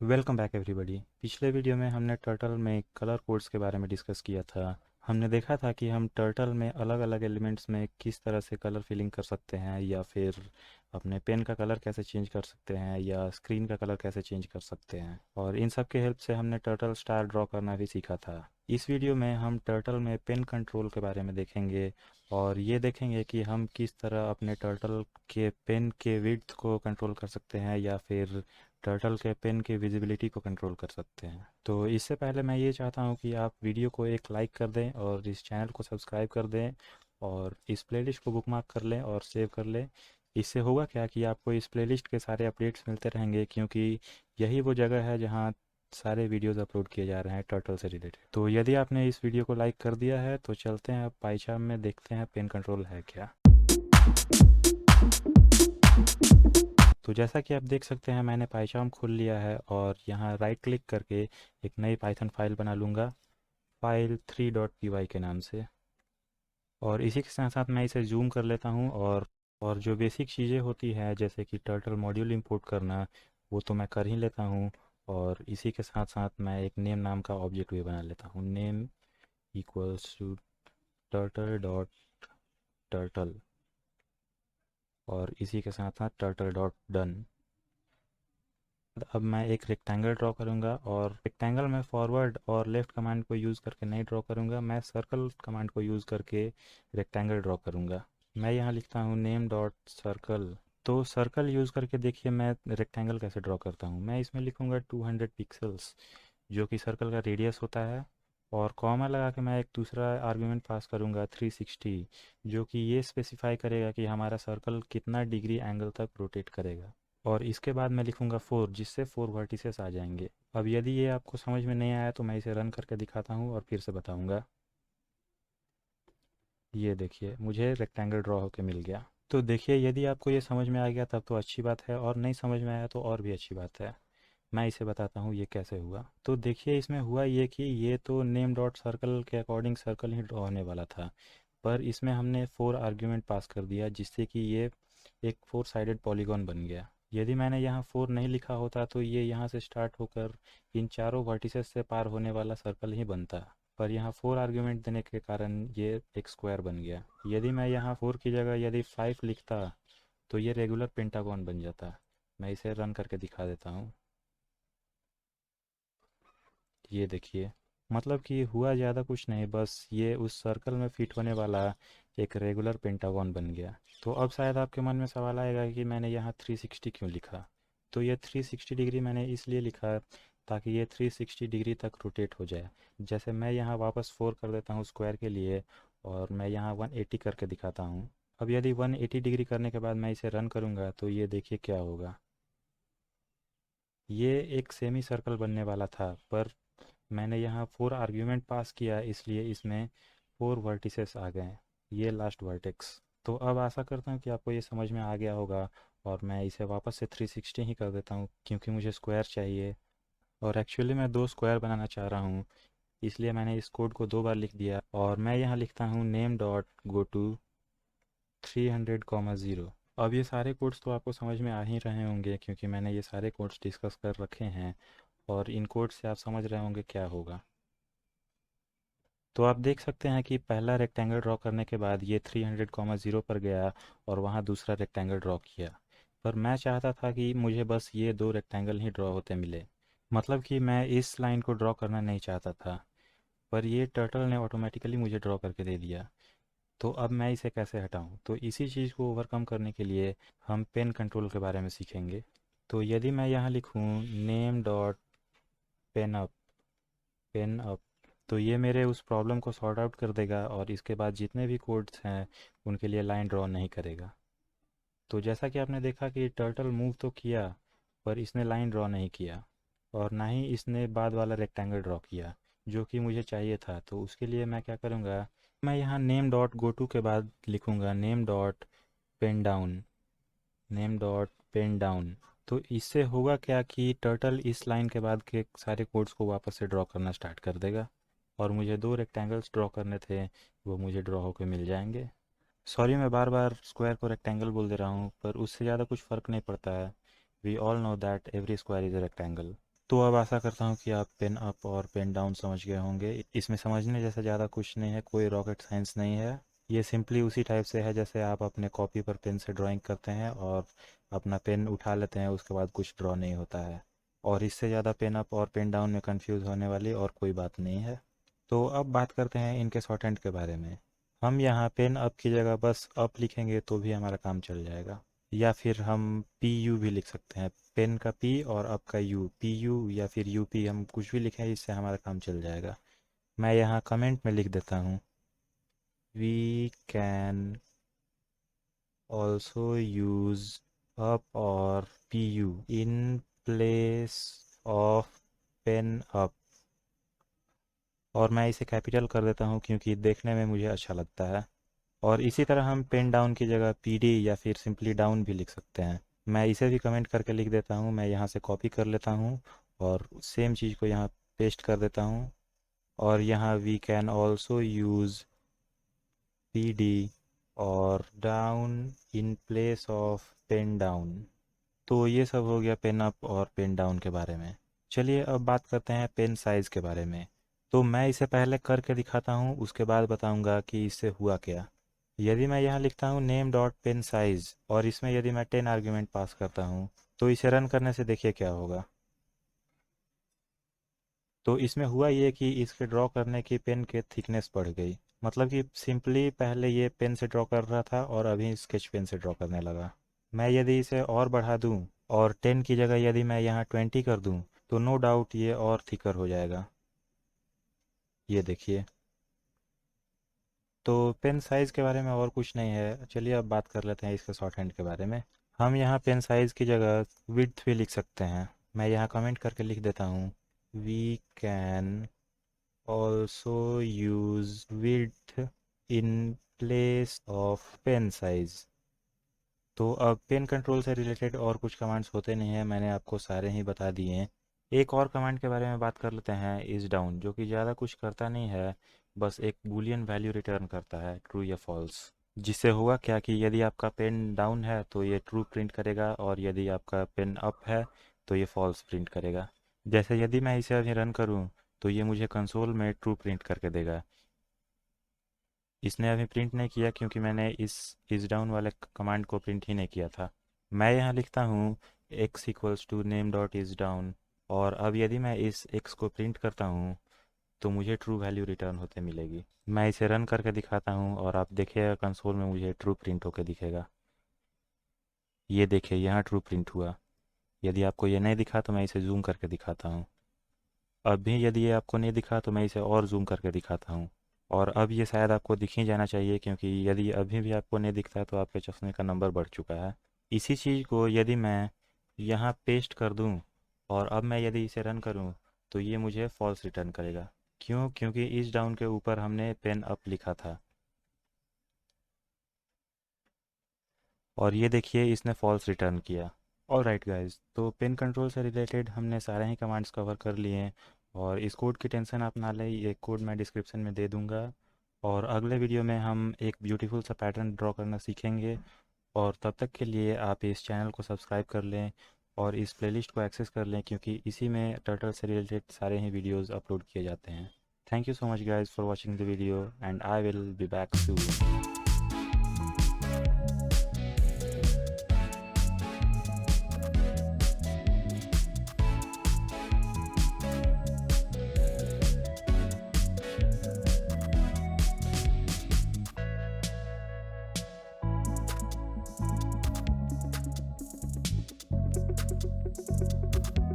Welcome back everybody. पिछले video में हमने टर्टल में कलर कोड्स के बारे में डिस्कस किया था। हमने देखा था कि हम टर्टल में अलग अलग एलिमेंट्स में किस तरह से कलर फिलिंग कर सकते हैं, या फिर अपने पेन का कलर कैसे चेंज कर सकते हैं, या स्क्रीन का कलर कैसे चेंज कर सकते हैं। और इन सब के हेल्प से हमने टर्टल स्टार ड्रॉ करना भी सीखा था। इस वीडियो में हम टर्टल में पेन कंट्रोल के बारे में देखेंगे, और ये देखेंगे कि हम किस तरह अपने टर्टल के पेन के विड्थ को कंट्रोल कर सकते हैं, या फिर टर्टल के पेन की विजिबिलिटी को कंट्रोल कर सकते हैं। तो इससे पहले मैं ये चाहता हूँ कि आप वीडियो को एक लाइक कर दें और इस चैनल को सब्सक्राइब कर दें, और इस प्लेलिस्ट को बुकमार्क कर लें और सेव कर लें। इससे होगा क्या कि आपको इस प्लेलिस्ट के सारे अपडेट्स मिलते रहेंगे, क्योंकि यही वो जगह है जहाँ सारे वीडियोस अपलोड किए जा रहे हैं टर्टल से रिलेटेड। तो यदि आपने इस वीडियो को लाइक कर दिया है तो चलते हैं अब पाइचार्म में, देखते हैं पेन कंट्रोल है क्या। तो जैसा कि आप देख सकते हैं, मैंने पाइचार्म खोल लिया है और यहाँ राइट क्लिक करके एक नई पाइथन फाइल बना लूँगा, फाइल 3.py के नाम से। और इसी के साथ साथ मैं इसे जूम कर लेता हूँ, और जो बेसिक चीज़ें होती हैं जैसे कि टर्टल मॉड्यूल इंपोर्ट करना, वो तो मैं कर ही लेता हूँ। और इसी के साथ साथ मैं एक नेम नाम का ऑब्जेक्ट भी बना लेता हूँ, name equals to turtle dot turtle, और इसी के साथ साथ टर्टल डॉट डन। अब मैं एक रेक्टेंगल ड्रॉ करूंगा, और रेक्टेंगल में फॉरवर्ड और लेफ्ट कमांड को यूज़ करके नहीं ड्रॉ करूंगा, मैं सर्कल कमांड को यूज़ करके रेक्टेंगल ड्रॉ करूंगा। मैं यहाँ लिखता हूँ नेम डॉट सर्कल। तो सर्कल यूज़ करके देखिए मैं रेक्टेंगल कैसे ड्रॉ करता हूँ। मैं इसमें लिखूँगा 200 पिक्सल्स, जो कि सर्कल का रेडियस होता है। और कॉमा लगा के मैं एक दूसरा आर्ग्यूमेंट पास करूँगा 360, जो कि ये स्पेसिफाई करेगा कि हमारा सर्कल कितना डिग्री एंगल तक रोटेट करेगा। और इसके बाद मैं लिखूँगा 4, जिससे 4 वर्टिसेस आ जाएंगे। अब यदि ये आपको समझ में नहीं आया तो मैं इसे रन करके दिखाता हूँ और फिर से बताऊँगा। ये देखिए मुझे रेक्टेंगल ड्रॉ होके मिल गया। तो देखिए यदि आपको ये समझ में आ गया तब तो अच्छी बात है, और नहीं समझ में आया तो और भी अच्छी बात है। मैं इसे बताता हूँ ये कैसे हुआ। तो देखिए इसमें हुआ ये कि ये तो नेम डॉट सर्कल के अकॉर्डिंग सर्कल ही ड्रॉ होने वाला था, पर इसमें हमने 4 आर्ग्यूमेंट पास कर दिया, जिससे कि ये एक 4 साइडेड पॉलीगॉन बन गया। यदि मैंने यहाँ 4 नहीं लिखा होता तो ये यहाँ से स्टार्ट होकर इन चारों वर्टिसेस से पार होने वाला सर्कल ही बनता, पर यहाँ 4 आर्ग्यूमेंट देने के कारण ये एक स्क्वायर बन गया। यदि मैं यहाँ 4 की जगह यदि 5 लिखता तो ये रेगुलर पेंटागन बन जाता। मैं इसे रन करके दिखा देता हूँ। ये देखिए, मतलब कि हुआ ज़्यादा कुछ नहीं, बस ये उस सर्कल में फिट होने वाला एक रेगुलर पेंटागन बन गया। तो अब शायद आपके मन में सवाल आएगा कि मैंने यहाँ 360 क्यों लिखा। तो ये 360 डिग्री मैंने इसलिए लिखा ताकि ये 360 डिग्री तक रोटेट हो जाए। जैसे मैं यहाँ वापस 4 कर देता हूँ स्क्वायर के लिए, और मैं यहाँ 180 करके दिखाता हूँ। अब यदि 180 डिग्री करने के बाद मैं इसे रन करूँगा तो ये देखिए क्या होगा। ये एक सेमी सर्कल बनने वाला था, पर मैंने यहाँ 4 आर्ग्यूमेंट पास किया, इसलिए इसमें 4 वर्टिसेस आ गए, ये लास्ट वर्टेक्स। तो अब आशा करता हूँ कि आपको ये समझ में आ गया होगा, और मैं इसे वापस से 360 ही कर देता हूँ क्योंकि मुझे स्क्वायर चाहिए। और एक्चुअली मैं 2 स्क्वायर बनाना चाह रहा हूँ, इसलिए मैंने इस कोड को 2 बार लिख दिया, और मैं यहाँ लिखता हूँ नेम डॉट गो टू 300,0। अब ये सारे कोड्स तो आपको समझ में आ ही रहे होंगे, क्योंकि मैंने ये सारे कोड्स डिस्कस कर रखे हैं, और इन कोड से आप समझ रहे होंगे क्या होगा। तो आप देख सकते हैं कि पहला रेक्टेंगल ड्रॉ करने के बाद ये 300,0 पर गया, और वहाँ दूसरा रेक्टेंगल ड्रॉ किया। पर मैं चाहता था कि मुझे बस ये 2 रेक्टेंगल ही ड्रॉ होते मिले, मतलब कि मैं इस लाइन को ड्रॉ करना नहीं चाहता था, पर ये टर्टल ने ऑटोमेटिकली मुझे ड्रॉ करके दे दिया। तो अब मैं इसे कैसे हटाऊं? तो इसी चीज़ को ओवरकम करने के लिए हम पेन कंट्रोल के बारे में सीखेंगे। तो यदि मैं यहाँ लिखूँ name dot pen up, pen up, तो ये मेरे उस प्रॉब्लम को सॉर्ट आउट कर देगा, और इसके बाद जितने भी कोड्स हैं उनके लिए लाइन ड्रॉ नहीं करेगा। तो जैसा कि आपने देखा कि टर्टल मूव तो किया, पर इसने लाइन ड्रॉ नहीं किया, और ना ही इसने बाद वाला रेक्टेंगल ड्रॉ किया जो कि मुझे चाहिए था। तो उसके लिए मैं क्या करूँगा, मैं यहाँ नेम डॉट गो टू के बाद लिखूँगा name dot pen down, name dot pen down. तो इससे होगा क्या कि टर्टल इस लाइन के बाद के सारे कोड्स को वापस से ड्रॉ करना स्टार्ट कर देगा, और मुझे 2 रेक्टेंगल्स ड्रॉ करने थे, वो मुझे ड्रॉ होकर मिल जाएंगे। सॉरी मैं बार बार स्क्वायर को रेक्टेंगल बोल दे रहा हूँ, पर उससे ज़्यादा कुछ फ़र्क नहीं पड़ता है। We all know that every square is a rectangle. तो अब आशा करता हूँ कि आप पेन अप और पेन डाउन समझ गए होंगे। इसमें समझने जैसा ज़्यादा कुछ नहीं है, कोई रॉकेट साइंस नहीं है। ये सिंपली उसी टाइप से है जैसे आप अपने कॉपी पर पेन से ड्राइंग करते हैं और अपना पेन उठा लेते हैं, उसके बाद कुछ ड्रॉ नहीं होता है। और इससे ज़्यादा पेन अप और पेन डाउन में कंफ्यूज होने वाली और कोई बात नहीं है। तो अब बात करते हैं इनके शॉर्टहैंड के बारे में। हम यहाँ पेन अप की जगह बस अप लिखेंगे तो भी हमारा काम चल जाएगा, या फिर हम पी यू भी लिख सकते हैं। पेन का पी और अप का यू, पी यू या फिर यू पी, हम कुछ भी लिखें इससे हमारा काम चल जाएगा। मैं यहाँ कमेंट में लिख देता हूँ, we can also use up और P U in place of pen up. और मैं इसे कैपिटल कर देता हूँ क्योंकि देखने में मुझे अच्छा लगता है। और इसी तरह हम पेन डाउन की जगह पी डी या फिर सिंपली डाउन भी लिख सकते हैं। मैं इसे भी कमेंट करके लिख देता हूँ। मैं यहाँ से कॉपी कर लेता हूँ और सेम चीज़ को यहाँ पेस्ट कर देता हूँ। और यहाँ we can also use P D और down in place of pen down. तो ये सब हो गया पेन अप और पेन डाउन के बारे में। चलिए अब बात करते हैं पेन साइज़ के बारे में। तो मैं इसे पहले करके दिखाता हूँ, उसके बाद बताऊँगा कि इससे हुआ क्या। यदि मैं यहाँ लिखता हूँ नेम डॉट पेन साइज और इसमें यदि मैं 10 आर्ग्यूमेंट पास करता हूँ तो इसे रन करने से देखिए क्या होगा। तो इसमें हुआ ये कि इसके ड्रॉ करने की पेन के थिकनेस बढ़ गई। मतलब कि सिंपली पहले ये पेन से ड्रॉ कर रहा था और अभी स्केच पेन से ड्रॉ करने लगा। मैं यदि इसे और बढ़ा दूँ और 10 की जगह यदि मैं यहाँ 20 कर दूँ तो नो डाउट ये और थिकर हो जाएगा। ये देखिए। तो पेन साइज़ के बारे में और कुछ नहीं है। चलिए अब बात कर लेते हैं इसके शॉर्ट हैंड के बारे में। हम यहाँ पेन साइज़ की जगह विड्थ भी लिख सकते हैं। मैं यहाँ कमेंट करके लिख देता हूँ, we can also use width in place of pen size. तो अब पेन कंट्रोल से रिलेटेड और कुछ कमांड्स होते नहीं हैं, मैंने आपको सारे ही बता दिए हैं। एक और कमांड के बारे में बात कर लेते हैं, इज़ डाउन, जो कि ज़्यादा कुछ करता नहीं है, बस एक बूलियन वैल्यू रिटर्न करता है, ट्रू या फॉल्स। जिससे होगा क्या कि यदि आपका पेन डाउन है तो ये ट्रू प्रिंट करेगा और यदि आपका पेन अप है तो ये फॉल्स प्रिंट करेगा। जैसे यदि मैं इसे अभी रन करूँ तो ये मुझे कंसोल में ट्रू प्रिंट करके देगा। इसने अभी प्रिंट नहीं किया क्योंकि मैंने इस डाउन वाले कमांड को प्रिंट ही नहीं किया था। मैं यहाँ लिखता हूँ x equals to name dot is down, और अब यदि मैं इस x को प्रिंट करता हूँ तो मुझे ट्रू वैल्यू रिटर्न होते मिलेगी। मैं इसे रन करके दिखाता हूँ और आप देखिएगा कंसोल में मुझे ट्रू प्रिंट होकर दिखेगा। ये देखिए यहाँ ट्रू प्रिंट हुआ। यदि आपको ये नहीं दिखा तो मैं इसे जूम करके दिखाता हूँ। अब भी यदि ये आपको नहीं दिखा तो मैं इसे और जूम करके दिखाता हूँ। और अब ये शायद आपको दिख ही जाना चाहिए क्योंकि यदि अभी भी आपको नहीं दिखता है तो आपके चश्मे का नंबर बढ़ चुका है। इसी चीज़ को यदि मैं यहाँ पेस्ट कर दूँ और अब मैं यदि इसे रन करूँ तो ये मुझे फॉल्स रिटर्न करेगा। क्यों? क्योंकि इस डाउन के ऊपर हमने पेन अप लिखा था। और ये देखिए इसने फॉल्स रिटर्न किया। ऑलराइट गाइस, तो पेन कंट्रोल से रिलेटेड हमने सारे ही कमांड्स कवर कर लिए हैं। और इस कोड की टेंशन आप ना लें, ये कोड मैं डिस्क्रिप्शन में दे दूंगा। और अगले वीडियो में हम एक ब्यूटीफुल सा पैटर्न ड्रॉ करना सीखेंगे। और तब तक के लिए आप इस चैनल को सब्सक्राइब कर लें और इस प्लेलिस्ट को एक्सेस कर लें क्योंकि इसी में टर्टल से रिलेटेड सारे ही वीडियोज़ अपलोड किए जाते हैं। Thank you so much guys for watching the video and I will be back soon.